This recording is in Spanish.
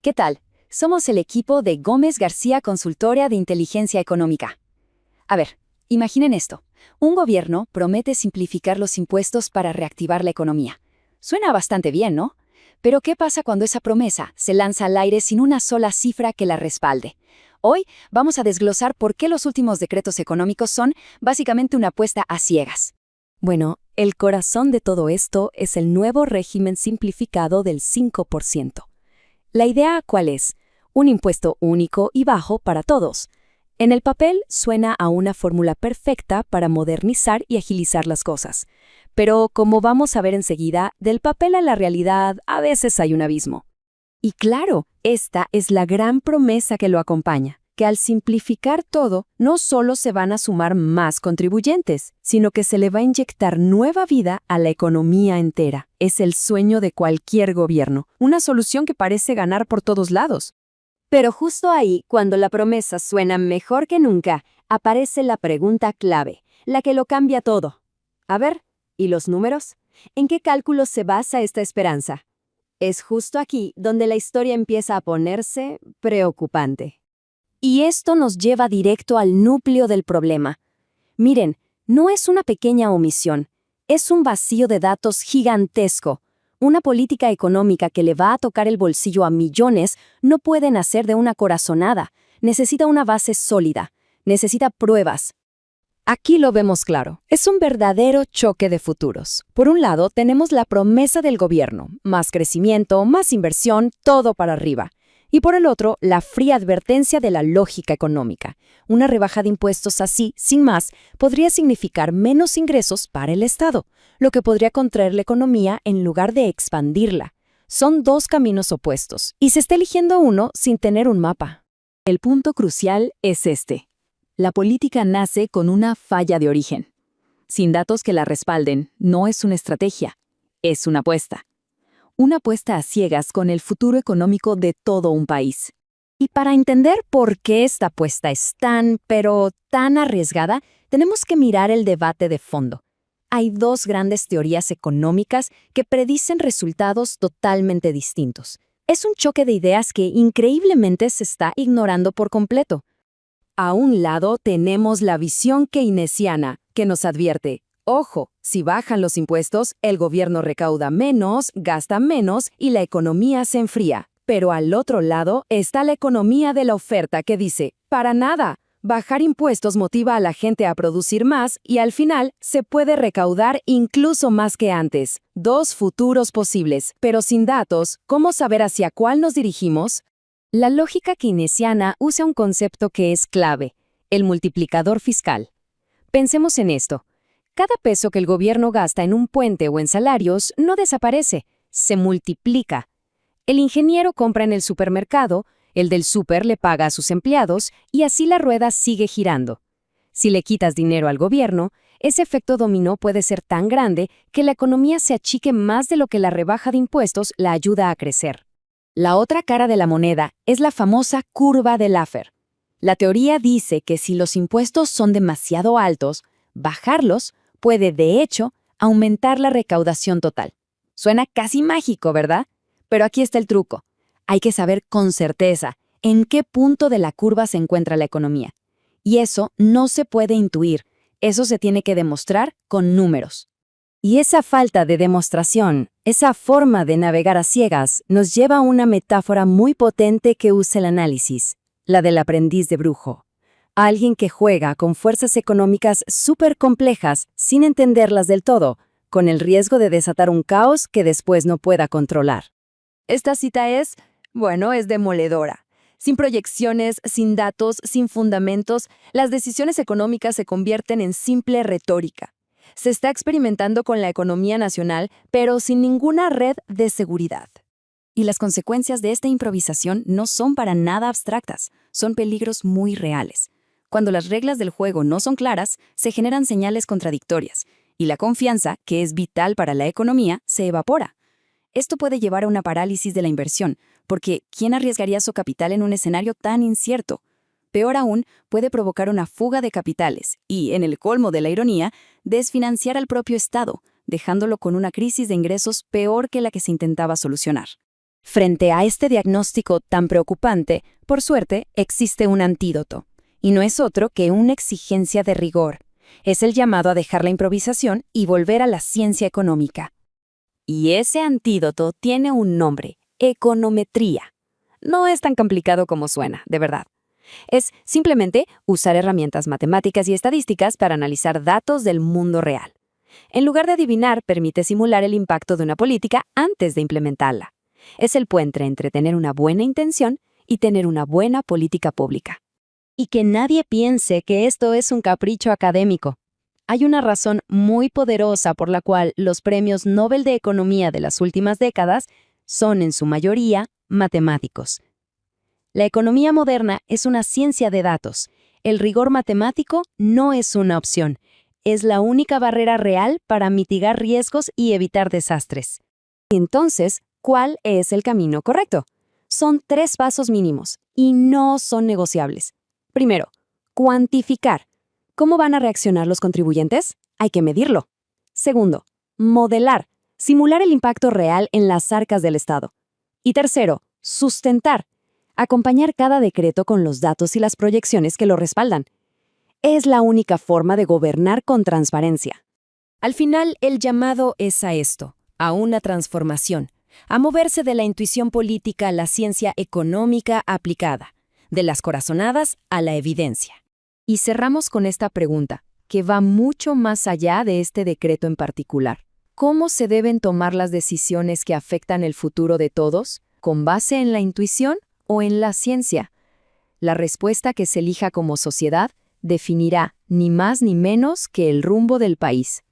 ¿Qué tal? Somos el equipo de Gómez García Consultoría de Inteligencia Económica. A ver, imaginen esto. Un gobierno promete simplificar los impuestos para reactivar la economía. Suena bastante bien, ¿no? Pero ¿qué pasa cuando esa promesa se lanza al aire sin una sola cifra que la respalde? Hoy vamos a desglosar por qué los últimos decretos económicos son básicamente una apuesta a ciegas. Bueno, el corazón de todo esto es el nuevo régimen simplificado del 5%. La idea, ¿cuál es? Un impuesto único y bajo para todos. En el papel suena a una fórmula perfecta para modernizar y agilizar las cosas. Pero, como vamos a ver enseguida, del papel a la realidad a veces hay un abismo. Y claro, esta es la gran promesa que lo acompaña, que al simplificar todo, no solo se van a sumar más contribuyentes, sino que se le va a inyectar nueva vida a la economía entera. Es el sueño de cualquier gobierno, una solución que parece ganar por todos lados. Pero justo ahí, cuando la promesa suena mejor que nunca, aparece la pregunta clave, la que lo cambia todo. A ver, ¿y los números? ¿En qué cálculos se basa esta esperanza? Es justo aquí donde la historia empieza a ponerse preocupante. Y esto nos lleva directo al núcleo del problema. Miren, no es una pequeña omisión, es un vacío de datos gigantesco. Una política económica que le va a tocar el bolsillo a millones no puede nacer de una corazonada. Necesita una base sólida, necesita pruebas. Aquí lo vemos claro. Es un verdadero choque de futuros. Por un lado, tenemos la promesa del gobierno, más crecimiento, más inversión, todo para arriba. Y por el otro, la fría advertencia de la lógica económica. Una rebaja de impuestos así, sin más, podría significar menos ingresos para el Estado, lo que podría contraer la economía en lugar de expandirla. Son dos caminos opuestos, y se está eligiendo uno sin tener un mapa. El punto crucial es este. La política nace con una falla de origen. Sin datos que la respalden, no es una estrategia, es una apuesta. Una apuesta a ciegas con el futuro económico de todo un país. Y para entender por qué esta apuesta es pero tan arriesgada, tenemos que mirar el debate de fondo. Hay dos grandes teorías económicas que predicen resultados totalmente distintos. Es un choque de ideas que increíblemente se está ignorando por completo. A un lado tenemos la visión keynesiana, que nos advierte: ojo, si bajan los impuestos, el gobierno recauda menos, gasta menos y la economía se enfría. Pero al otro lado está la economía de la oferta que dice: para nada, bajar impuestos motiva a la gente a producir más y al final se puede recaudar incluso más que antes. Dos futuros posibles, pero sin datos, ¿cómo saber hacia cuál nos dirigimos? La lógica keynesiana usa un concepto que es clave: el multiplicador fiscal. Pensemos en esto. Cada peso que el gobierno gasta en un puente o en salarios no desaparece, se multiplica. El ingeniero compra en el supermercado, el del súper le paga a sus empleados y así la rueda sigue girando. Si le quitas dinero al gobierno, ese efecto dominó puede ser tan grande que la economía se achique más de lo que la rebaja de impuestos la ayuda a crecer. La otra cara de la moneda es la famosa curva de Laffer. La teoría dice que si los impuestos son demasiado altos, bajarlos puede, de hecho, aumentar la recaudación total. Suena casi mágico, ¿verdad? Pero aquí está el truco. Hay que saber con certeza en qué punto de la curva se encuentra la economía. Y eso no se puede intuir, eso se tiene que demostrar con números. Y esa falta de demostración, esa forma de navegar a ciegas, nos lleva a una metáfora muy potente que usa el análisis, la del aprendiz de brujo. Alguien que juega con fuerzas económicas súper complejas sin entenderlas del todo, con el riesgo de desatar un caos que después no pueda controlar. Esta cita es demoledora. Sin proyecciones, sin datos, sin fundamentos, las decisiones económicas se convierten en simple retórica. Se está experimentando con la economía nacional, pero sin ninguna red de seguridad. Y las consecuencias de esta improvisación no son para nada abstractas, son peligros muy reales. Cuando las reglas del juego no son claras, se generan señales contradictorias, y la confianza, que es vital para la economía, se evapora. Esto puede llevar a una parálisis de la inversión, porque ¿quién arriesgaría su capital en un escenario tan incierto? Peor aún, puede provocar una fuga de capitales y, en el colmo de la ironía, desfinanciar al propio Estado, dejándolo con una crisis de ingresos peor que la que se intentaba solucionar. Frente a este diagnóstico tan preocupante, por suerte, existe un antídoto, y no es otro que una exigencia de rigor. Es el llamado a dejar la improvisación y volver a la ciencia económica. Y ese antídoto tiene un nombre: econometría. No es tan complicado como suena, de verdad. Es simplemente usar herramientas matemáticas y estadísticas para analizar datos del mundo real. En lugar de adivinar, permite simular el impacto de una política antes de implementarla. Es el puente entre tener una buena intención y tener una buena política pública. Y que nadie piense que esto es un capricho académico. Hay una razón muy poderosa por la cual los premios Nobel de Economía de las últimas décadas son en su mayoría matemáticos. La economía moderna es una ciencia de datos. El rigor matemático no es una opción. Es la única barrera real para mitigar riesgos y evitar desastres. Entonces, ¿cuál es el camino correcto? Son 3 pasos mínimos y no son negociables. Primero, cuantificar. ¿Cómo van a reaccionar los contribuyentes? Hay que medirlo. Segundo, modelar. Simular el impacto real en las arcas del Estado. Y tercero, sustentar. Acompañar cada decreto con los datos y las proyecciones que lo respaldan. Es la única forma de gobernar con transparencia. Al final, el llamado es a esto, a una transformación, a moverse de la intuición política a la ciencia económica aplicada, de las corazonadas a la evidencia. Y cerramos con esta pregunta, que va mucho más allá de este decreto en particular. ¿Cómo se deben tomar las decisiones que afectan el futuro de todos? ¿Con base en la intuición o en la ciencia? La respuesta que se elija como sociedad definirá ni más ni menos que el rumbo del país.